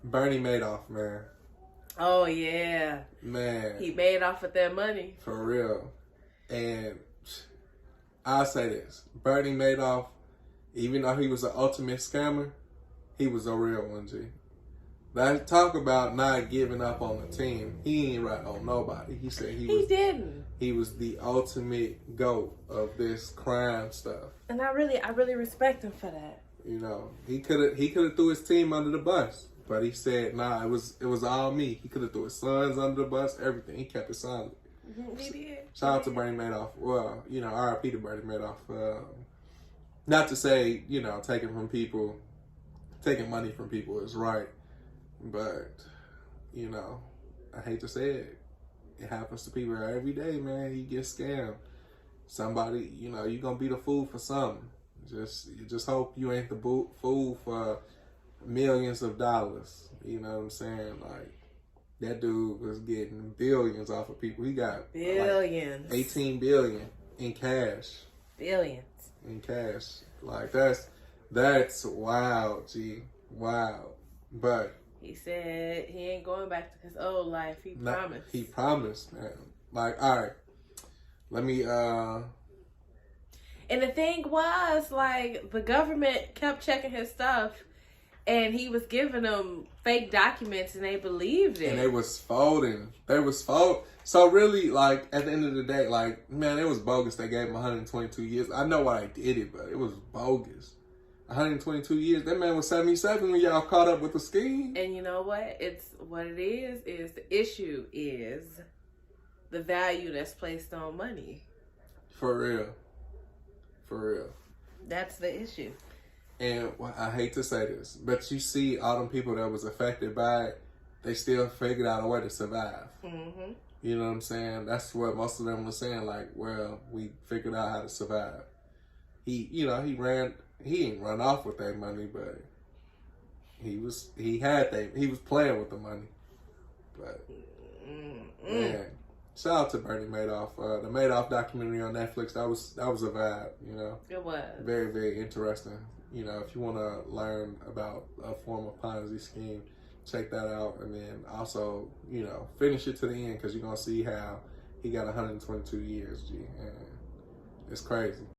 Bernie Madoff, man. Oh yeah, Man, he made off with that money. for real. And I'll say this. Bernie Madoff, even though he was an ultimate scammer, he was a real one, G. That talk about not giving up on the team. He ain't right on nobody. He said He didn't. he was the ultimate GOAT of this crime stuff. And I really respect him for that. You know, he could have threw his team under the bus, but he said, "Nah, it was all me." He could have threw his sons under the bus, everything. He kept it silent. He did. Shout out to Bernie Madoff. Well, you know, R.I.P. to Bernie Madoff. Not to say, you know, taking money from people is right, but you know, I hate to say it. It happens to people every day, man. You get scammed. Somebody, you know, you're gonna be the fool for something. Just hope you ain't the fool for millions of dollars. You know what I'm saying? Like, that dude was getting billions off of people. He got billions, like 18 billion in cash. Billions in cash. Like that's wild, G. Wow. But he said he ain't going back to his old life. He promised. He promised, man. Like, all right. Let me And the thing was, like, the government kept checking his stuff, and he was giving them fake documents, and they believed it. And they was folding. So really, like, at the end of the day, like, man, it was bogus. They gave him 122 years. I know why they did it, but it was bogus. 122 years. That man was 77 when y'all caught up with the scheme. And you know what? What it is the issue is the value that's placed on money. For real. For real. That's the issue. And well, I hate to say this, but you see all them people that was affected by it, they still figured out a way to survive. Mm-hmm. You know what I'm saying? That's what most of them were saying, like, well, we figured out how to survive. He ain't run off with that money, but he was playing with the money. But man, shout out to Bernie Madoff. The Madoff documentary on Netflix, that was a vibe, you know. It was. Very, very interesting. You know, if you want to learn about a form of Ponzi scheme, check that out. And then also, you know, finish it to the end, because you're going to see how he got 122 years, G. And it's crazy.